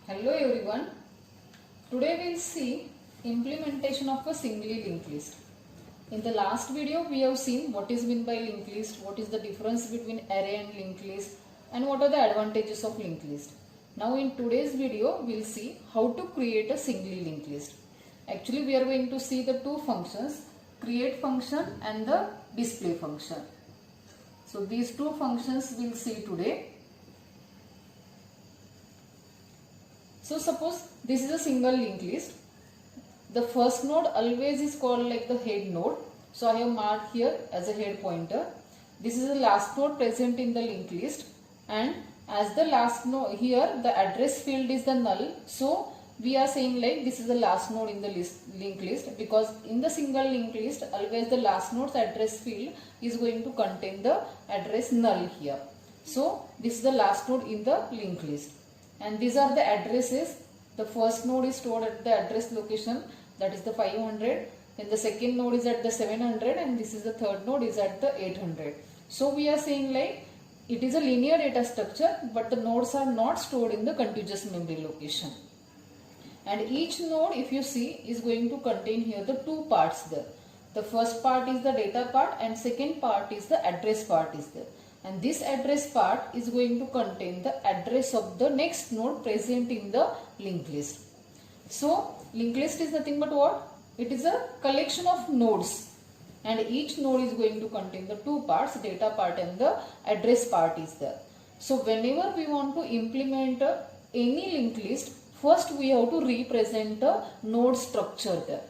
Hello everyone. Today we'll see implementation of a singly linked list. In the last video we have seen what is meant by linked list, what is the difference between array and linked list, and what are the advantages of linked list. Now in today's video we'll see how to create a singly linked list. Actually we are going to see the two functions, create function and the display function. So these two functions we'll see today. So suppose this is a single linked list. The first node always is called like the head node. So I have marked here as a head pointer. This is the last node present in the linked list, and as the last node here the address field is the null. So we are saying like this is the last node in the linked list, because in the single linked list always the last node's address field is going to contain the address null here. So this is the last node in the linked list. And these are the addresses. The first node is stored at the address location, that is the 500. Then the second node is at the 700, and this is the third node is at the 800. So we are saying like it is a linear data structure, but the nodes are not stored in the contiguous memory location. And each node, if you see, is going to contain here the two parts there. The first part is the data part, and second part is the address part is there. And this address part is going to contain the address of the next node present in the linked list. So linked list is nothing but what? It is a collection of nodes, and each node is going to contain the two parts, data part and the address part is there. So whenever we want to implement any linked list, first we have to represent the node structure there.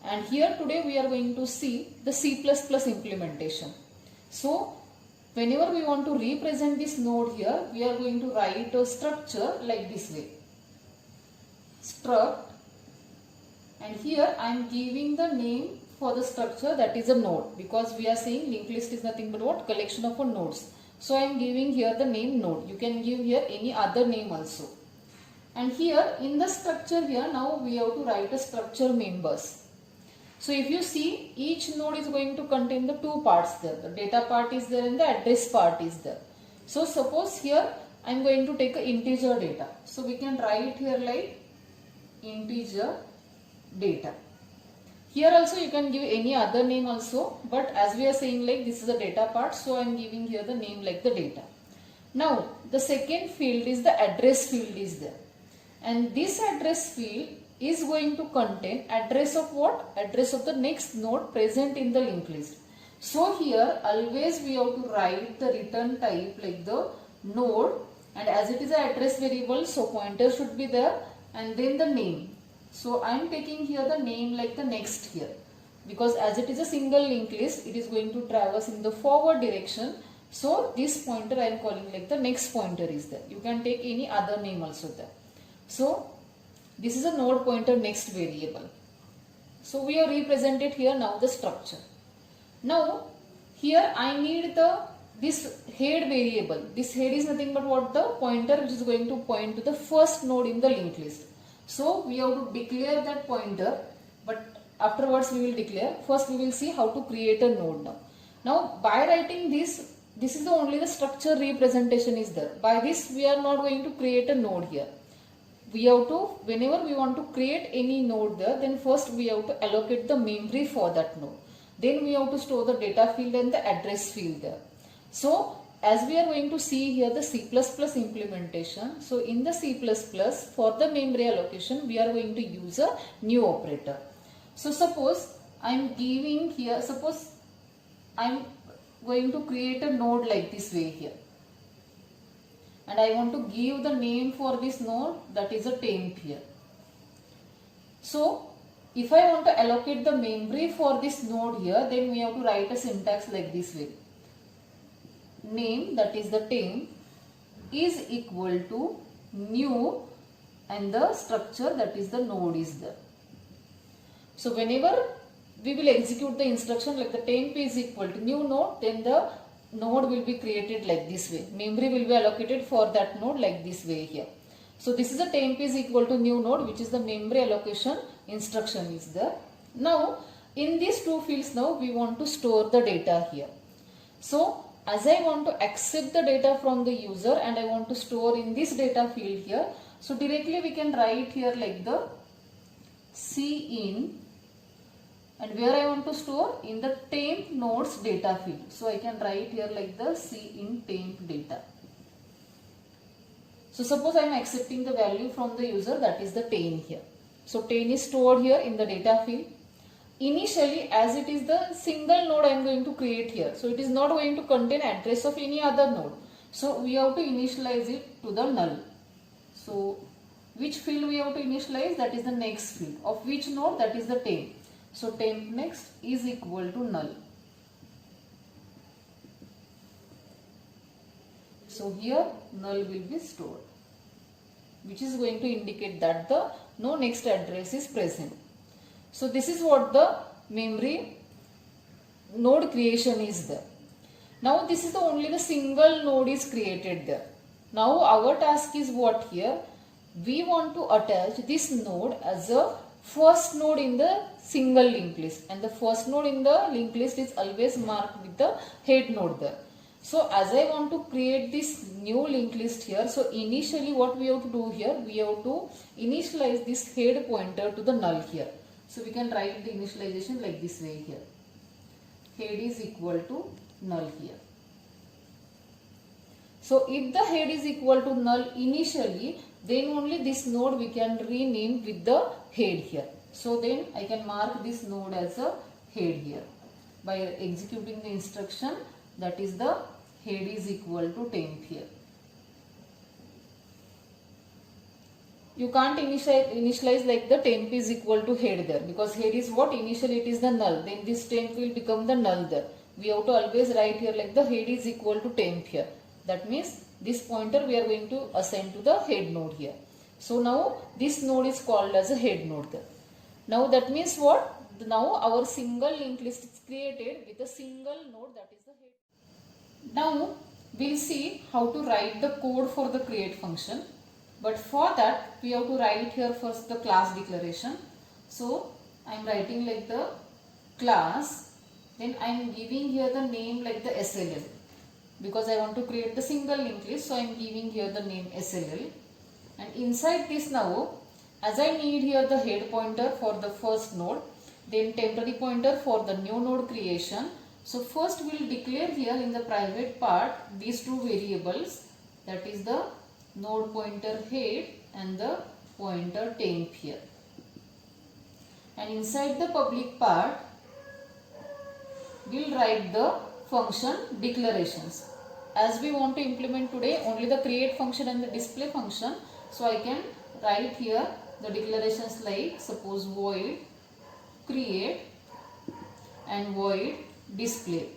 And here today we are going to see the C++ implementation. So whenever we want to represent this node here, we are going to write a structure like this way. Struct, and here I am giving the name for the structure, that is a node, because we are saying linked list is nothing but what? Collection of nodes. So I am giving here the name node. You can give here any other name also. And here in the structure here, now we have to write a structure members. So if you see, each node is going to contain the two parts there. The data part is there and the address part is there. So suppose here I am going to take an integer data. So we can write here like integer data. Here also you can give any other name also, but as we are saying like this is the data part, so I am giving here the name like the data. Now the second field is the address field is there, and this address field is going to contain address of what? Address of the next node present in the linked list. So here always we have to write the return type like the node, and as it is an address variable, so pointer should be there, and then the name. So I am taking here the name like the next here, because as it is a single linked list, it is going to traverse in the forward direction. So this pointer I am calling like the next pointer is there. You can take any other name also there. So this is a node pointer next variable. So we have represented here now the structure. Now here I need this head variable. This head is nothing but what? The pointer which is going to point to the first node in the linked list. So we have to declare that pointer, but afterwards we will declare. First we will see how to create a node now. Now by writing this is only the structure representation is there. By this we are not going to create a node here. We have to, whenever we want to create any node there, then first we have to allocate the memory for that node. Then we have to store the data field and the address field there. So as we are going to see here the C++ implementation, so in the C++ for the memory allocation we are going to use a new operator. So suppose I am giving here, suppose I am going to create a node like this way here, and I want to give the name for this node, that is a temp here. So if I want to allocate the memory for this node here, then we have to write a syntax like this way. Name, that is the temp, is equal to new, and the structure, that is the node is there. So whenever we will execute the instruction like the temp is equal to new node, then the node will be created like this way. Memory will be allocated for that node like this way here. So this is a temp is equal to new node, which is the memory allocation instruction is there. Now in these two fields, now we want to store the data here. So as I want to accept the data from the user and I want to store in this data field here, So directly we can write here like the cin, and where I want to store? In the temp nodes data field. So I can write here like the cin temp data. So suppose I am accepting the value from the user, that is the 10 here. So 10 is stored here in the data field. Initially, as it is the single node I am going to create here, so it is not going to contain address of any other node. So we have to initialize it to the null. So which field we have to initialize? That is the next field. Of which node? That is the temp. So temp next is equal to null. So here null will be stored, which is going to indicate that the no next address is present. So this is what the memory node creation is there. Now this is the only the single node is created there. Now our task is what here? We want to attach this node as a first node in the single linked list, and the first node in the linked list is always marked with the head node there. So as I want to create this new linked list here, so initially what we have to do here, we have to initialize this head pointer to the null here. So we can write the initialization like this way here. Head is equal to null here. So if the head is equal to null initially, then only this node we can rename with the head here. So then I can mark this node as a head here by executing the instruction, that is the head is equal to temp here. You can't initialize like the temp is equal to head there, because head is what? Initially it is the null, then this temp will become the null there. We have to always write here like the head is equal to temp here. That means this pointer we are going to assign to the head node here. So now this node is called as a head node there. Now that means what? Now our single linked list is created with a single node, that is the head. Now we'll see how to write the code for the create function. But for that we have to write here first the class declaration. So I am writing like the class, then I am giving here the name like the SLL, because I want to create the single linked list. So I am giving here the name SLL, and inside this now, as I need here the head pointer for the first node, then temporary pointer for the new node creation. So first we will declare here in the private part these two variables, that is the node pointer head and the pointer temp here. And inside the public part we will write the function declarations. As we want to implement today only the create function and the display function, so I can write here the declarations like suppose void create and void display.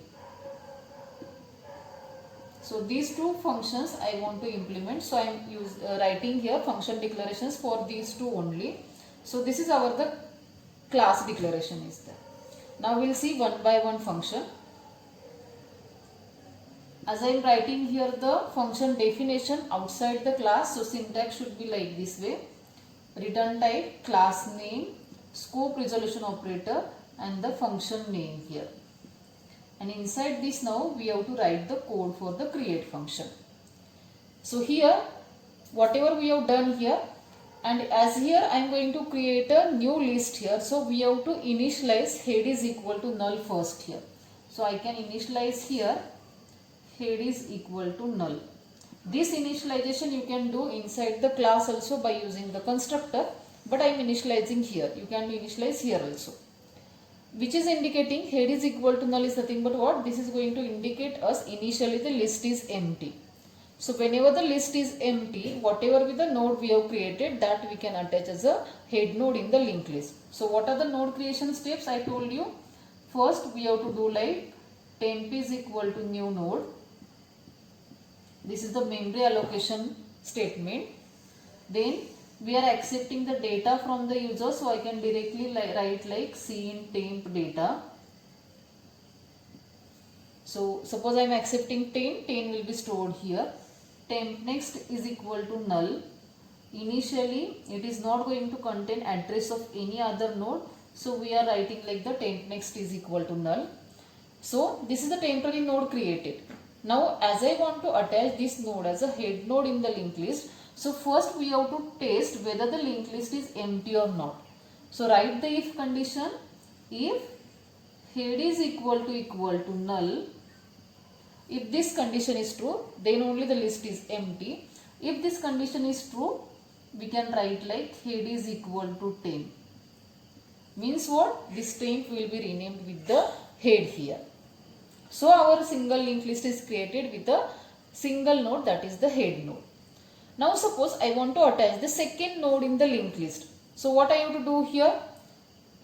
So these two functions I want to implement, so I am writing here function declarations for these two only. So this is our the class declaration is there. Now we will see one by one function. As I am writing here the function definition outside the class, so syntax should be like this way: return type, class name, scope resolution operator, and the function name here. And inside this now we have to write the code for the create function. So here whatever we have done here, and as here I am going to create a new list here, so we have to initialize head is equal to null first here. So I can initialize here head is equal to null. This initialization you can do inside the class also by using the constructor, but I am initializing here. You can initialize here also, which is indicating head is equal to null is nothing but what? This is going to indicate us initially the list is empty. So whenever the list is empty, whatever with the node we have created, that we can attach as a head node in the linked list. So what are the node creation steps? I told you first we have to do like temp is equal to new node. This is the memory allocation statement. Then we are accepting the data from the user, so I can directly write like cin temp data. So suppose I am accepting 10, 10 will be stored here. Temp next is equal to null. Initially it is not going to contain address of any other node, so we are writing like the temp next is equal to null. So this is the temporary node created. Now as I want to attach this node as a head node in the linked list, So first we have to test whether the linked list is empty or not. So write the if condition. If head is equal to null, if this condition is true, then only the list is empty. If this condition is true, we can write like head is equal to temp. Means what? This temp will be renamed with the head here. So our single linked list is created with a single node, that is the head node. Now suppose I want to attach the second node in the linked list. So what I have to do here?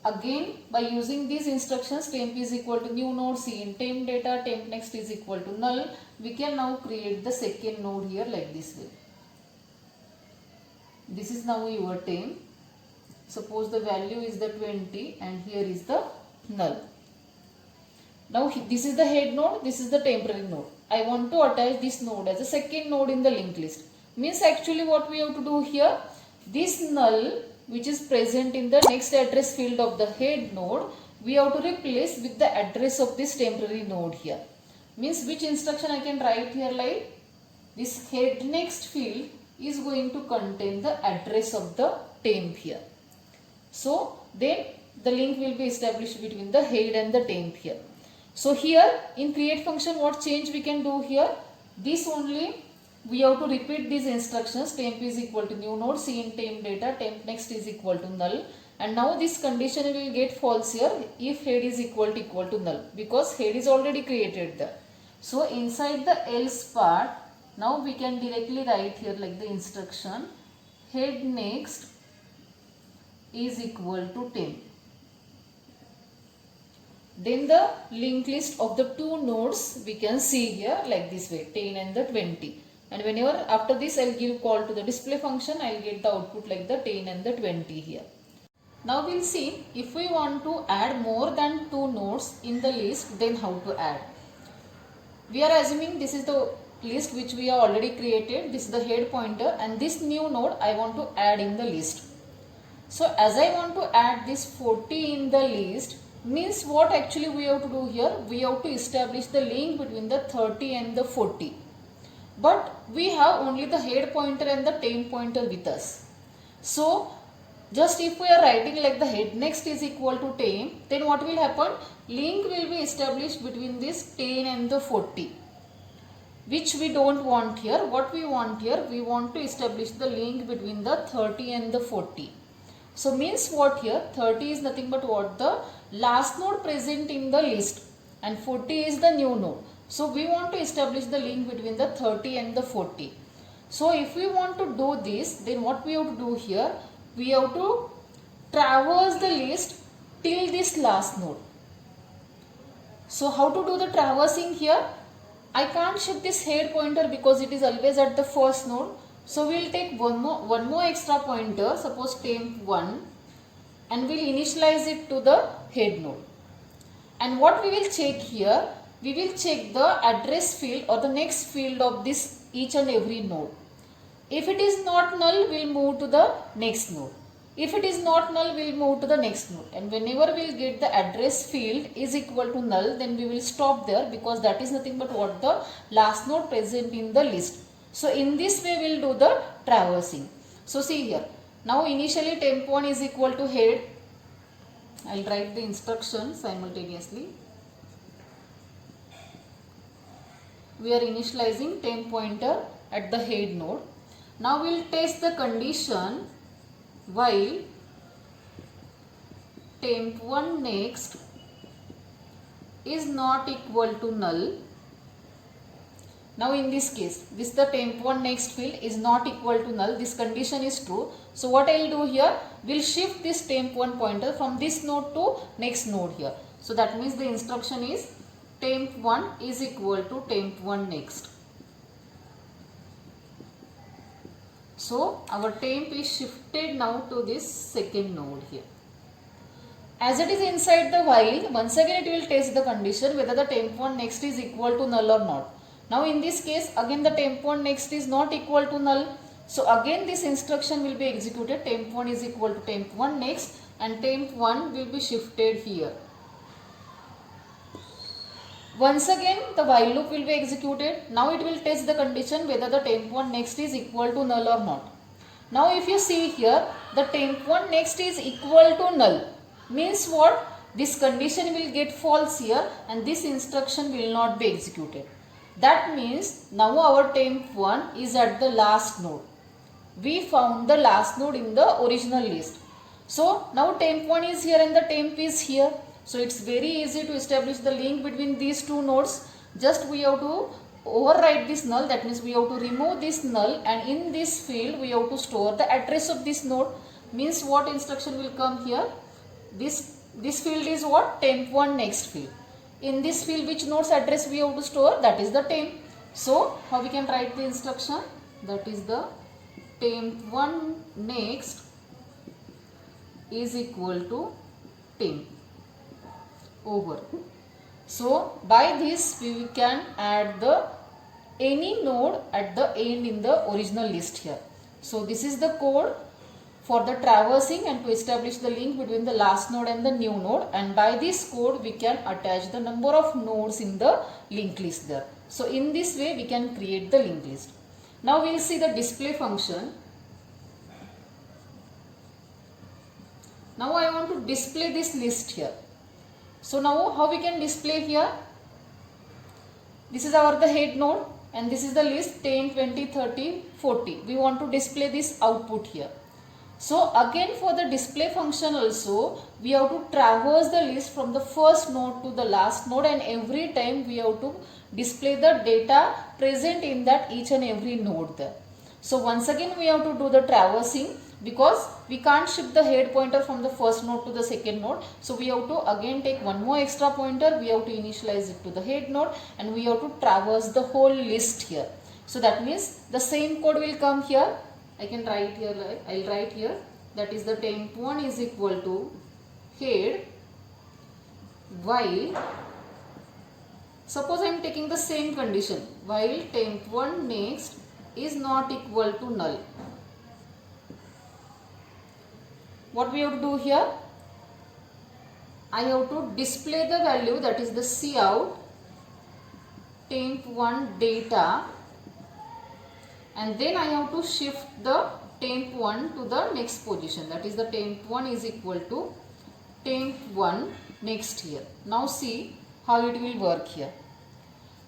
Again, by using these instructions, temp is equal to new node, see in temp data, temp next is equal to null. We can now create the second node here like this way. This is now your temp. Suppose the value is the 20 and here is the null. Now this is the head node, this is the temporary node. I want to attach this node as a second node in the linked list. Means actually what we have to do here, this null which is present in the next address field of the head node, we have to replace with the address of this temporary node here. Means which instruction I can write here, like this head next field is going to contain the address of the temp here. So then the link will be established between the head and the temp here. So here in create function, what change we can do here? This only we have to repeat these instructions. Temp is equal to new node, see in temp data, temp next is equal to null. And now this condition will get false here if head is equal to null, because head is already created there. So inside the else part, now we can directly write here like the instruction head next is equal to temp. Then the linked list of the two nodes we can see here like this way, 10 and the 20. And whenever after this I will give call to the display function, I will get the output like the 10 and the 20 here. Now we will see if we want to add more than two nodes in the list, then how to add. We are assuming this is the list which we have already created, this is the head pointer, and this new node I want to add in the list. So as I want to add this 40 in the list, means what actually we have to do here, we have to establish the link between the 30 and the 40. But we have only the head pointer and the temp pointer with us. So just if we are writing like the head next is equal to temp, then what will happen? Link will be established between this 10 and the 40. Which we don't want here. What we want here, we want to establish the link between the 30 and the 40. So means what here, 30 is nothing but what? The last node present in the list, and 40 is the new node. So we want to establish the link between the 30 and the 40. So if we want to do this, then what we have to do here, we have to traverse the list till this last node. So how to do the traversing here? I can't shift this head pointer because it is always at the first node. So we will take one more extra pointer, suppose temp 1, and we will initialize it to the head node. And what we will check here, we will check the address field or the next field of this each and every node. If it is not null, we will move to the next node. If it is not null, we will move to the next node. And whenever we will get the address field is equal to null, then we will stop there, because that is nothing but what? The last node present in the list. So in this way we will do the traversing. So see here, now initially temp 1 is equal to head. I will write the instruction simultaneously. We are initializing temp pointer at the head node. Now we will test the condition while temp 1 next is not equal to null. Now in this case, this the temp 1 next field is not equal to null. This condition is true. So what I will do here, we will shift this temp 1 pointer from this node to next node here. So that means the instruction is temp 1 is equal to temp 1 next. So our temp is shifted now to this second node here. As it is inside the while, once again it will test the condition whether the temp 1 next is equal to null or not. Now in this case, again the temp 1 next is not equal to null. So again this instruction will be executed, temp 1 is equal to temp 1 next, and temp 1 will be shifted here. Once again the while loop will be executed. Now it will test the condition whether the temp1 next is equal to null or not. Now if you see here, the temp1 next is equal to null. Means what? This condition will get false here and this instruction will not be executed. That means now our temp1 is at the last node. We found the last node in the original list. So now temp1 is here and the temp is here. So it's very easy to establish the link between these two nodes. Just we have to overwrite this null, that means we have to remove this null, and in this field we have to store the address of this node. Means what instruction will come here? This field is what? Temp1 next field. In this field which node's address we have to store? That is the temp. So how we can write the instruction? That is the temp1 next is equal to temp over. So by this we can add the any node at the end in the original list here. So this is the code for the traversing and to establish the link between the last node and the new node, and by this code we can attach the number of nodes in the linked list there. So in this way we can create the linked list. Now we will see the display function. Now I want to display this list here. So now how we can display here? This is our the head node and this is the list 10, 20, 30, 40. We want to display this output here. So again for the display function also we have to traverse the list from the first node to the last node, and every time we have to display the data present in that each and every node there. So once again we have to do the traversing, because we can't shift the head pointer from the first node to the second node. So we have to again take one more extra pointer, we have to initialize it to the head node, and we have to traverse the whole list here. So that means the same code will come here. I can write here, I'll write here, that is the temp1 is equal to head while, suppose I am taking the same condition, while temp1 next is not equal to null. What we have to do here? I have to display the value, that is the cout temp1 data, and then I have to shift the temp1 to the next position, that is the temp1 is equal to temp1 next here. Now see how it will work here.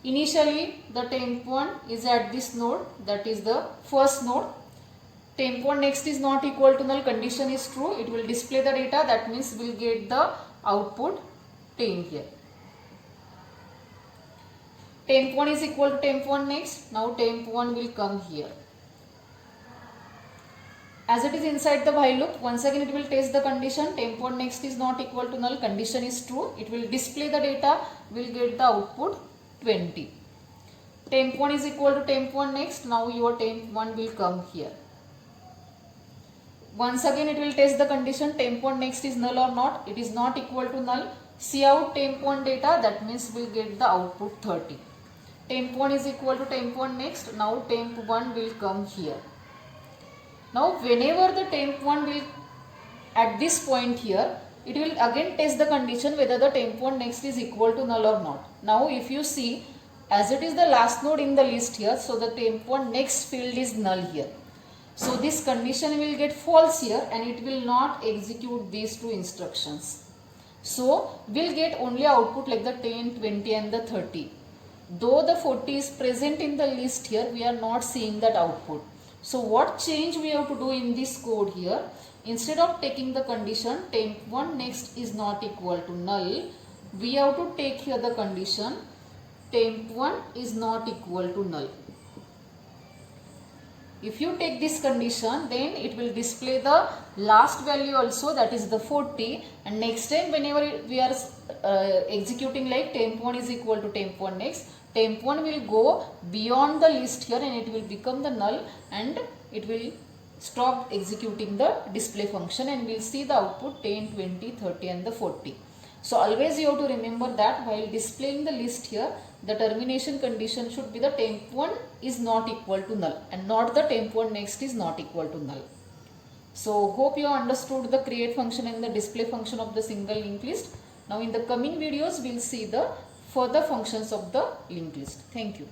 Initially the temp1 is at this node, that is the first node. Temp1 next is not equal to null, condition is true, it will display the data, that means we will get the output 10 here. Temp1 is equal to temp1 next, now temp1 will come here. As it is inside the while loop, once again it will test the condition, temp1 next is not equal to null, condition is true, it will display the data, we will get the output 20. Temp1 is equal to temp1 next, now your temp1 will come here. Once again it will test the condition, temp1 next is null or not, it is not equal to null, cout temp1 data, that means we will get the output 30. Temp1 is equal to temp1 next, now temp1 will come here. Now whenever the temp1 will at this point here, it will again test the condition whether the temp1 next is equal to null or not. Now if you see, as it is the last node in the list here, so the temp1 next field is null here. So this condition will get false here and it will not execute these two instructions. So we'll get only output like the 10, 20 and the 30. Though the 40 is present in the list here, we are not seeing that output. So what change we have to do in this code here? Instead of taking the condition temp1 next is not equal to null, we have to take here the condition temp1 is not equal to null. If you take this condition, then it will display the last value also, that is the 40, and next time whenever we are executing like temp1 is equal to temp1 next, temp1 will go beyond the list here and it will become the null and it will stop executing the display function and we will see the output 10, 20, 30 and the 40. So always you have to remember that while displaying the list here, the termination condition should be the temp1 is not equal to null and not the temp1 next is not equal to null. So hope you understood the create function and the display function of the single linked list. Now in the coming videos we will see the further functions of the linked list. Thank you.